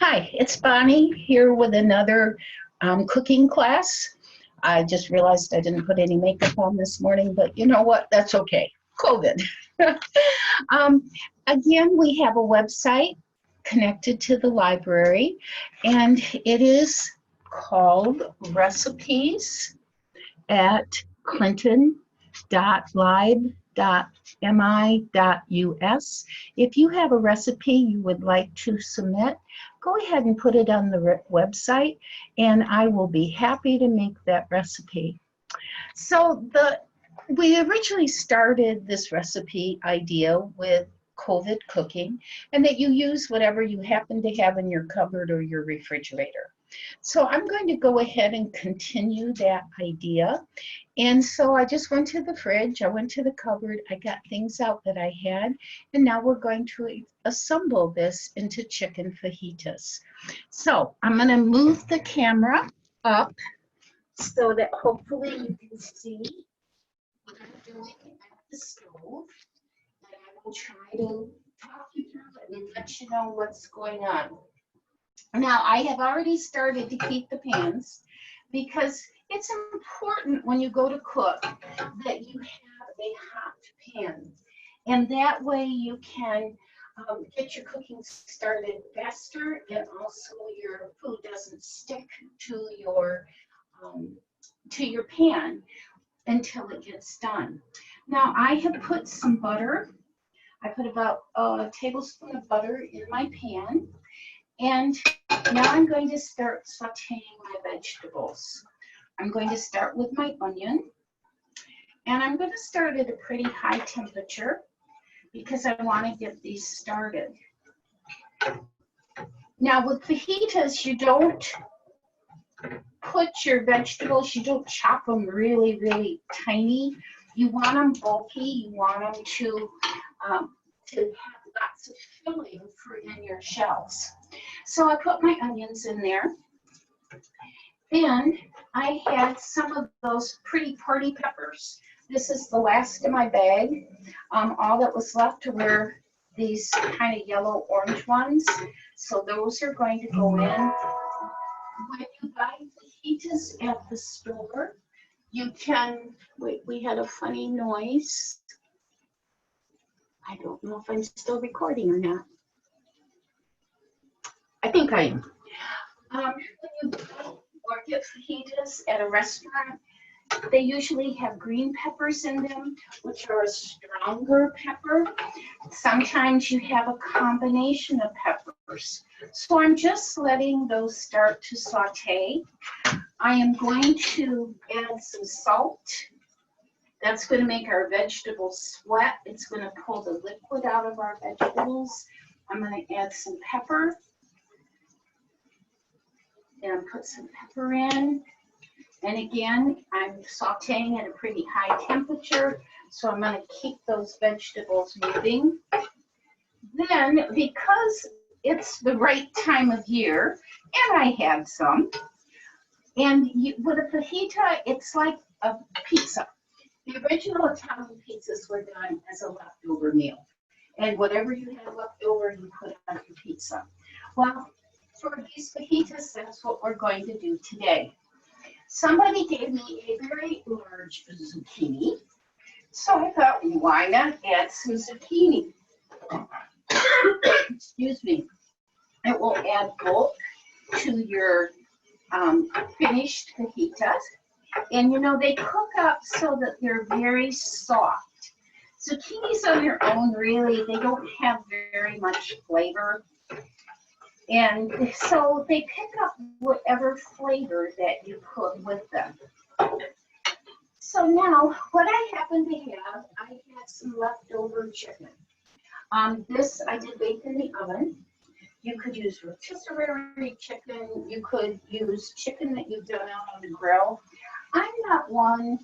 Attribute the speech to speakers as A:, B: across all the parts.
A: Hi, it's Bonnie here with another cooking class. I just realized I didn't put any makeup on this morning, but you know what? That's okay. COVID. um, Again, we have a website connected to the library, and it is called Recipes at clinton.lib.mi.us. If you have a recipe you would like to submit, go ahead and put it on the website, and I will be happy to make that recipe. So we originally started this recipe idea with COVID cooking, and that you use whatever you happen to have in your cupboard or your refrigerator. So I'm going to go ahead and continue that idea. And so I just went to the fridge, I went to the cupboard, I got things out that I had, and now we're going to assemble this into chicken fajitas. So I'm going to move the camera up so that hopefully you can see what I'm doing at the stove. And I will try to talk you through it and let you know what's going on. Now, I have already started to heat the pans because it's important when you go to cook that you have a hot pan. And that way you can get your cooking started faster, and also your food doesn't stick to your pan until it gets done. Now, I have put some butter. I put about a tablespoon of butter in my pan. And now I'm going to start sauteing my vegetables. I'm going to start with my onion. And I'm going to start at a pretty high temperature because I want to get these started. Now with fajitas, you don't put your vegetables, you don't chop them really, really tiny. You want them bulky. You want them to have lots of filling in your shells. So I put my onions in there. And I had some of those pretty party peppers. This is the last in my bag. All that was left were these kind of yellow orange ones. So those are going to go in. When you buy fajitas at the store, you can, wait, we had a funny noise. I don't know if I'm still recording or not. I think I am. When you buy or get fajitas at a restaurant, they usually have green peppers in them, which are a stronger pepper. Sometimes you have a combination of peppers. So I'm just letting those start to saute. I am going to add some salt. That's going to make our vegetables sweat. It's going to pull the liquid out of our vegetables. I'm going to add some pepper. And put some pepper in. And again, I'm sauteing at a pretty high temperature, so I'm going to keep those vegetables moving. Then, because it's the right time of year, and I had some, and with a fajita, it's like a pizza. The original Italian pizzas were done as a leftover meal. And whatever you had left over, you put on your pizza. Well, for these fajitas, that's what we're going to do today. Somebody gave me a very large zucchini, so I thought, why not add some zucchini? Excuse me. It will add bulk to your finished fajitas. And you know, they cook up so that they're very soft. Zucchinis on their own, really, they don't have very much flavor. And so they pick up whatever flavor that you put with them. So now, what I happen to have, I had some leftover chicken. This I did bake in the oven. You could use rotisserie chicken. You could use chicken that you've done out on the grill. I'm not one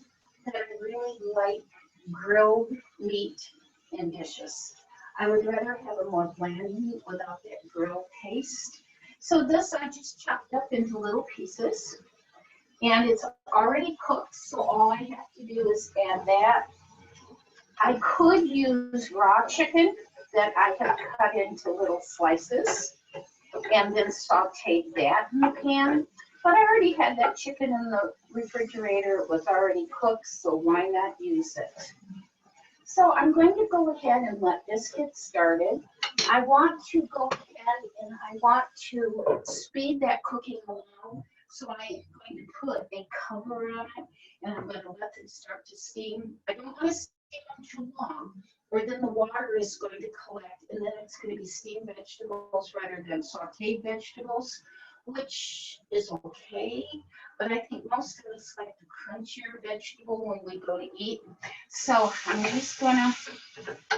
A: that I really like grilled meat in dishes. I would rather have a more bland meat without that grill taste. So this I just chopped up into little pieces, and it's already cooked, so all I have to do is add that. I could use raw chicken that I have cut into little slices. and then sauteed that in the pan. But I already had that chicken in the refrigerator. It was already cooked, so why not use it? So I'm going to go ahead and let this get started. I want to go ahead and I want to speed that cooking along. So I'm going to put a cover on it, and I'm going to let it start to steam. I don't want to steam them too long, or then the water is going to collect, and then it's going to be steamed vegetables rather than sauteed vegetables, which is okay. But I think most of us like the crunchier vegetable when we go to eat. So I'm just going to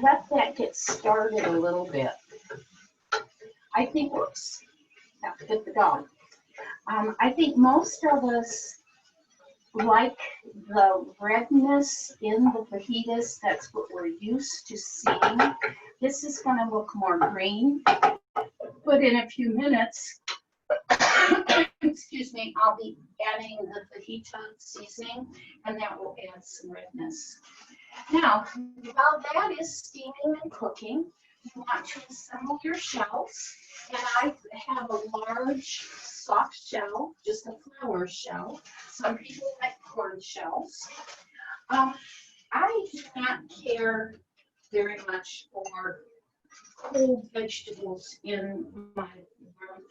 A: let that get started a little bit. I think whoops, have to get the dog. I think most of us like the redness in the fajitas. That's what we're used to seeing. This is going to look more green, but in a few minutes, excuse me, I'll be adding the fajita seasoning, and that will add some redness. Now, while that is steaming and cooking, you want to assemble your shells, and I have a large soft shell, just a flour shell. Some people like corn shells. I do not care very much for cold vegetables in my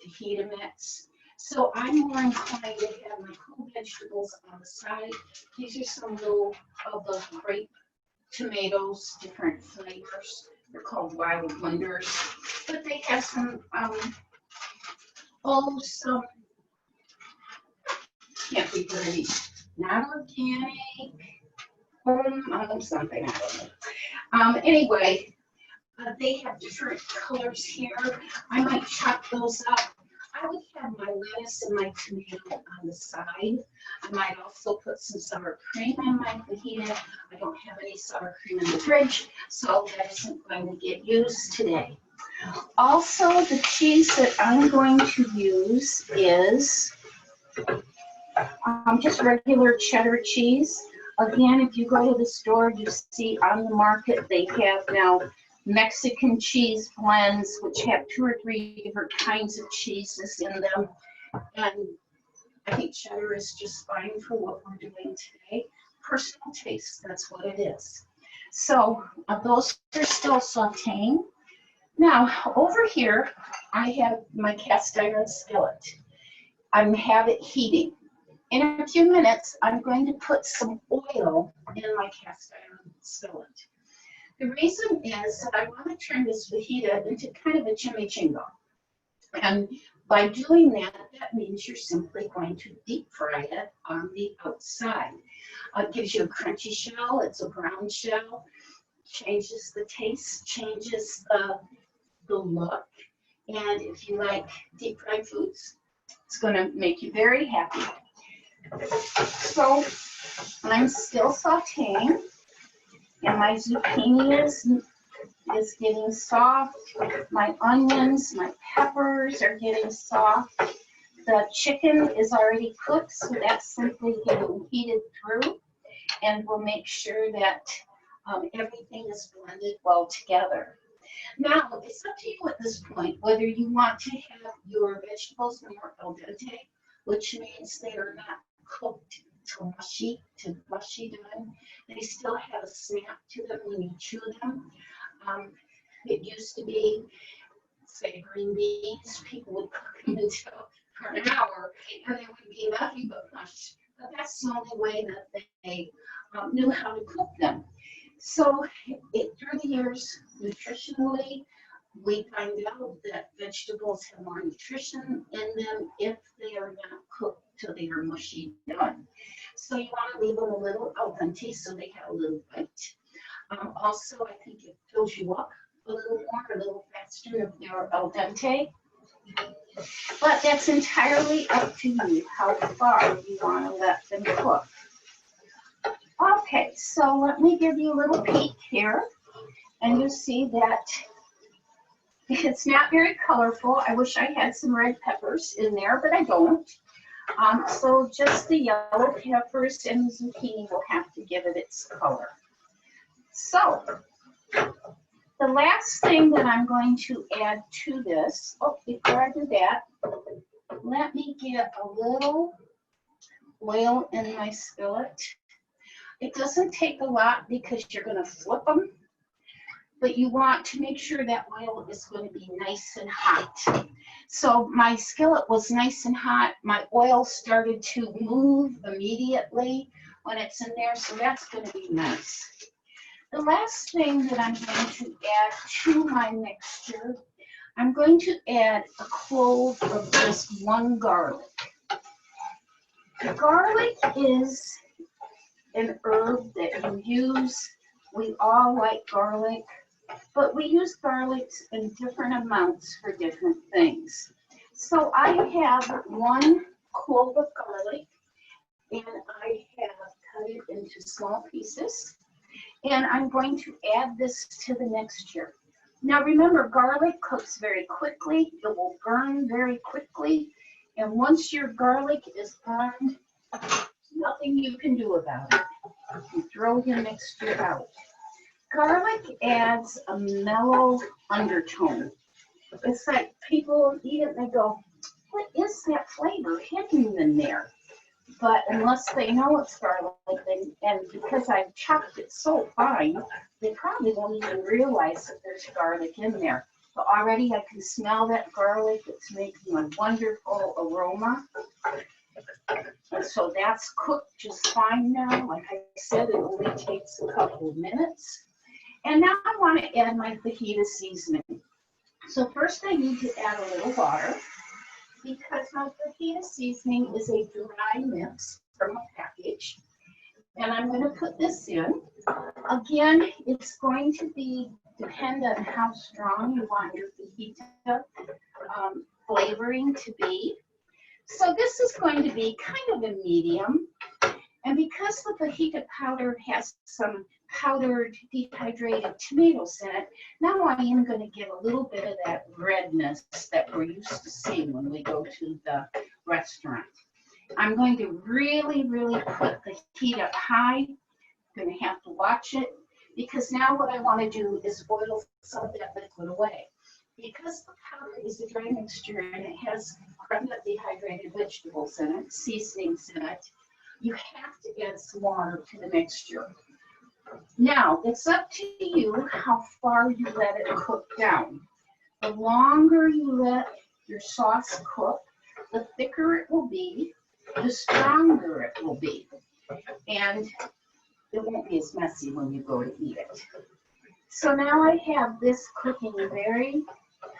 A: fajita mix. So I'm more inclined to have my cold vegetables on the side. These are some little of the grape tomatoes, different flavors. They're called wild wonders, but they have some, some, can't be pretty, not organic, something, I don't know. Anyway, they have different colors here. I might chop those up. I would have my lettuce and my tomato on the side. I might also put some sour cream in my fajita. I don't have any sour cream in the fridge, so that isn't going to get used today. Also, the cheese that I'm going to use is just regular cheddar cheese. Again, if you go to the store, you see on the market they have now Mexican cheese blends, which have 2 or 3 different kinds of cheeses in them. And I think cheddar is just fine for what we're doing today. Personal taste, that's what it is. So those are still sauteing. Now, over here, I have my cast iron skillet. I have it heating. In a few minutes, I'm going to put some oil in my cast iron skillet. The reason is that I want to turn this fajita into kind of a chimichanga. And by doing that, that means you're simply going to deep fry it on the outside. It gives you a crunchy shell. It's a brown shell. Changes the taste, changes the look. And if you like deep fried foods, it's going to make you very happy. So I'm still sauteing. And my zucchini is getting soft. My onions, my peppers are getting soft. The chicken is already cooked, so that's simply getting heated through. And we'll make sure that everything is blended well together. Now, it's up to you at this point whether you want to have your vegetables more al dente, which means they are not cooked to mushy done. They still have a snap to them when you chew them. It used to be, say, green beans, people would cook them until for an hour, and they would be nothing but mush. But that's the only way that they knew how to cook them. So through the years, nutritionally, we find out that vegetables have more nutrition in them if they are not cooked till they are mushy done. So you want to leave them a little al dente so they have a little bite. Also, I think it fills you up a little more, a little faster if they're al dente. But that's entirely up to you how far you want to let them cook. Okay, so let me give you a little peek here. And you see that it's not very colorful. I wish I had some red peppers in there, but I don't. So just the yellow peppers and the zucchini will have to give it its color. So The last thing that I'm going to add to this, oh, before I do that, let me get a little oil in my skillet. It doesn't take a lot because you're going to flip them, but you want to make sure that oil is going to be nice and hot. So my skillet was nice and hot. My oil started to move immediately when it's in there, so that's going to be nice. The last thing that I'm going to add to my mixture, I'm going to add a clove of just one garlic. Garlic is an herb that you use. We all like garlic, but we use garlics in different amounts for different things. So I have one clove of garlic, and I have cut it into small pieces. And I'm going to add this to the mixture. Now remember, garlic cooks very quickly. It will burn very quickly. And once your garlic is burned, nothing you can do about it. You throw your mixture out. Garlic adds a mellow undertone. It's like people eat it and they go, what is that flavor hidden in there? But unless they know it's garlic, and because I've chopped it so fine, they probably won't even realize that there's garlic in there. But already I can smell that garlic. It's making a wonderful aroma. And so that's cooked just fine now. Like I said, it only takes a couple of minutes. And now I want to add my fajita seasoning. So first I need to add a little water, because my fajita seasoning is a dry mix from a package. And I'm going to put this in. Again, it's going to depend on how strong you want your fajita flavoring to be. So this is going to be kind of a medium. And because the fajita powder has some powdered dehydrated tomatoes in it, now I am going to get a little bit of that redness that we're used to seeing when we go to the restaurant. I'm going to really, really put the heat up high. I'm going to have to watch it, because now what I want to do is boil some of that liquid away. Because the powder is a dry mixture and it has ground up dehydrated vegetables in it, seasonings in it, you have to add some water to the mixture. Now, it's up to you how far you let it cook down. The longer you let your sauce cook, the thicker it will be, the stronger it will be. And it won't be as messy when you go to eat it. So now I have this cooking very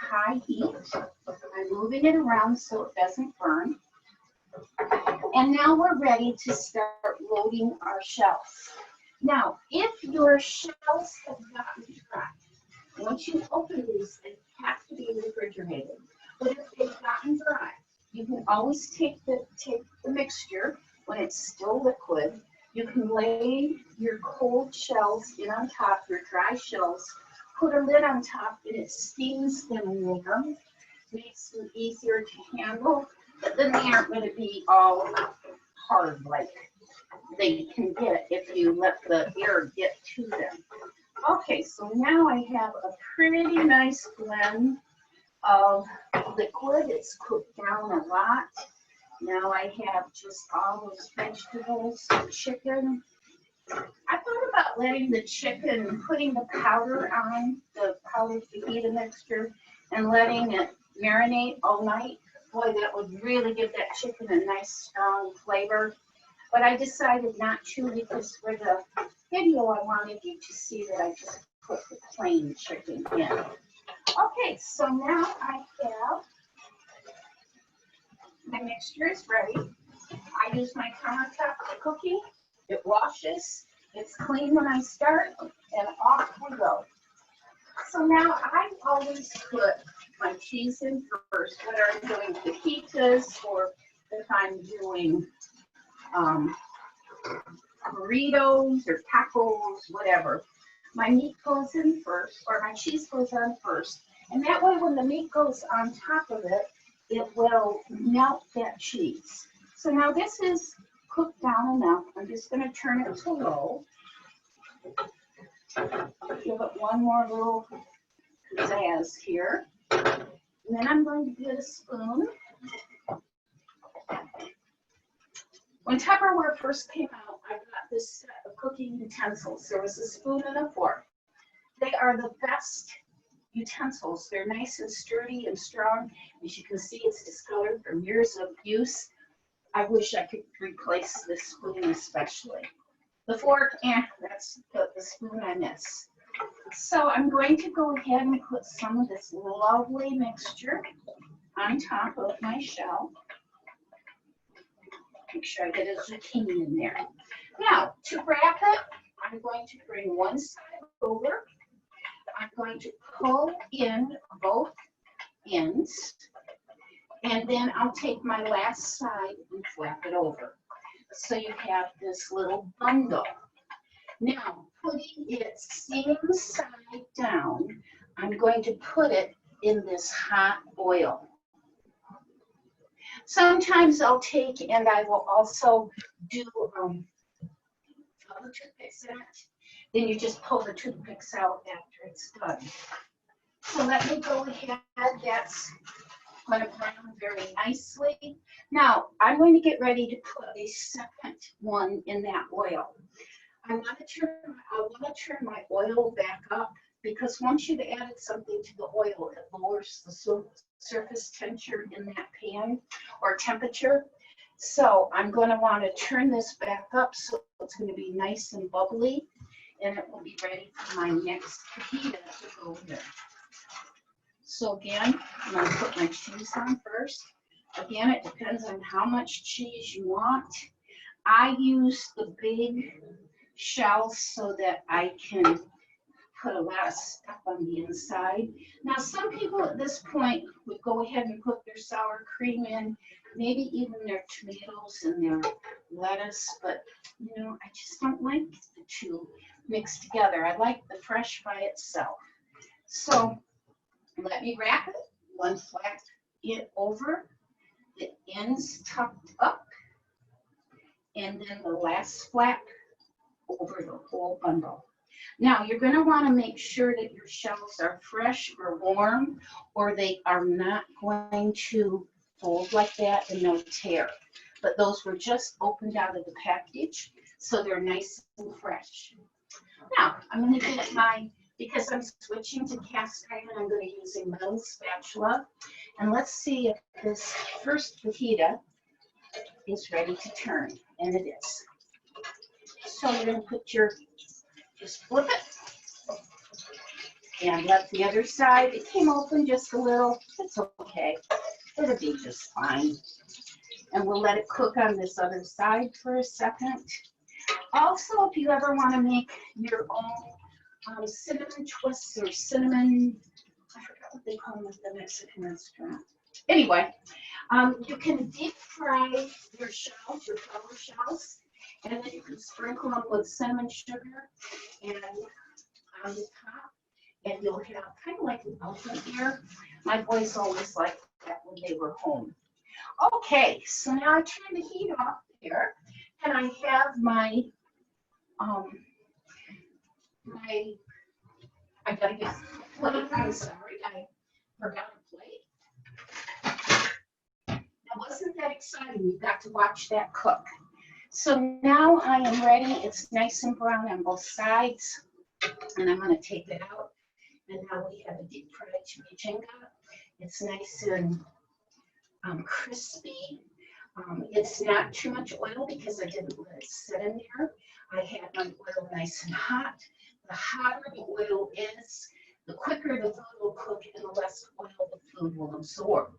A: high heat. I'm moving it around so it doesn't burn. And now we're ready to start loading our shells. Now, if your shells have gotten dry, once you open these, they have to be refrigerated. But if they've gotten dry, you can always take the mixture when it's still liquid. You can lay your cold shells in on top, your dry shells, put a lid on top, and it steams them warm. Makes them easier to handle, but then they aren't going to be all hard like they can get if you let the air get to them. Okay, so now I have a pretty nice blend of liquid. It's cooked down a lot. Now I have just all those vegetables, chicken. I thought about letting the chicken, putting the powder on, the powdered fajita mixture, and letting it marinate all night. Boy, that would really give that chicken a nice strong flavor. But I decided not to, because for the video I wanted you to see that I just put the plain chicken in. Okay, so now I have my mixture is ready. I use my countertop for cooking. It washes, it's clean when I start, and off we go. So now I always put my cheese in first, whether I'm doing fajitas or if I'm doing burritos or tacos, whatever. My meat goes in first, or my cheese goes on first. And that way when the meat goes on top of it, it will melt that cheese. So now this is cooked down enough. I'm just going to turn it to low. I'll give it one more little pizzazz here. And then I'm going to get a spoon. When Tupperware first came out, I got this set of cooking utensils. There was a spoon and a fork. They are the best utensils. They're nice and sturdy and strong. As you can see, it's discolored from years of use. I wish I could replace this spoon especially. The fork, that's the spoon I miss. So I'm going to go ahead and put some of this lovely mixture on top of my shell. Make sure I get a zucchini in there. Now, to wrap it, I'm going to bring one side over. I'm going to pull in both ends, and then I'll take my last side and flap it over. So you have this little bundle. Now, putting it same side down, I'm going to put it in this hot oil. Sometimes I'll take, and I will also do the toothpicks in it. Then you just pull the toothpicks out after it's done. So let me go ahead. That's going to brown very nicely. Now, I'm going to get ready to put a second one in that oil. I want to turn my oil back up because once you've added something to the oil, it lowers the surface temperature in that pan or temperature. So I'm going to want to turn this back up so it's going to be nice and bubbly, and it will be ready for my next fajita to go in. So again, I'm going to put my cheese on first. Again, it depends on how much cheese you want. I use the big shells so that I can put a lot of stuff on the inside. Now, some people at this point would go ahead and put their sour cream in, maybe even their tomatoes and their lettuce, but you know, I just don't like the two mixed together. I like the fresh by itself. So let me wrap it, one flap it over, the ends tucked up, and then the last flap over the whole bundle. Now, you're going to want to make sure that your shells are fresh or warm, or they are not going to fold like that and they'll tear. But those were just opened out of the package, so they're nice and fresh. Now, I'm going to get because I'm switching to cast iron, I'm going to use a metal spatula. And let's see if this first fajita is ready to turn, and it is. So you're going to put just flip it and let the other side, it came open just a little, it's okay, it'll be just fine. And we'll let it cook on this other side for a second. Also, if you ever want to make your own cinnamon twists or cinnamon, I forgot what they call them at the Mexican restaurant. Anyway, you can deep fry your shells, your flour shells, and then you can sprinkle them with cinnamon sugar and on the top, and you'll have kind of like an elephant ear. My boys always liked that when they were home. Okay, so now I turn the heat off there, and I have my I gotta get a plate. I'm sorry, I forgot a plate. That wasn't that exciting. You've got to watch that cook. So now I am ready. It's nice and brown on both sides, and I'm going to take it out. And now we have a deep fried chimichanga. It's nice and crispy. It's not too much oil because I didn't let it sit in there. I had my oil nice and hot. The hotter the oil is, the quicker the food will cook and the less oil the food will absorb.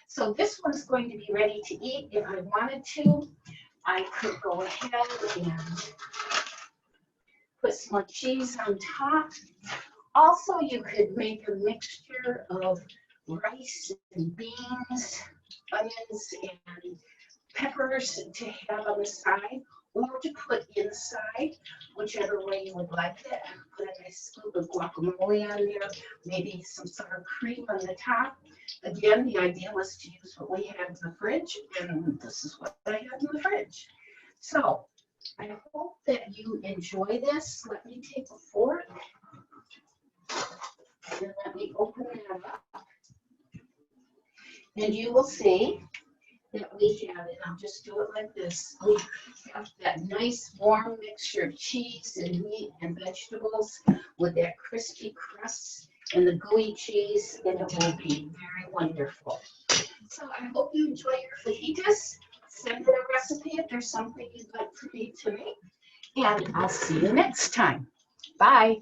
A: So this one's going to be ready to eat. If I wanted to, I could go ahead and put some more cheese on top. Also, you could make a mixture of rice and beans, onions, and peppers to have on the side, or to put inside, whichever way you would like it. Put a nice scoop of guacamole on there, maybe some sour cream on the top. Again, the idea was to use what we had in the fridge, and this is what I have in the fridge. So I hope that you enjoy this. Let me take a fork and let me open that up. And you will see that we have it. I'll just do it like this. We have that nice warm mixture of cheese and meat and vegetables with that crispy crust and the gooey cheese, and it will be very wonderful. So I hope you enjoy your fajitas. Send me a recipe if there's something you'd like for me to make. And I'll see you next time. Bye.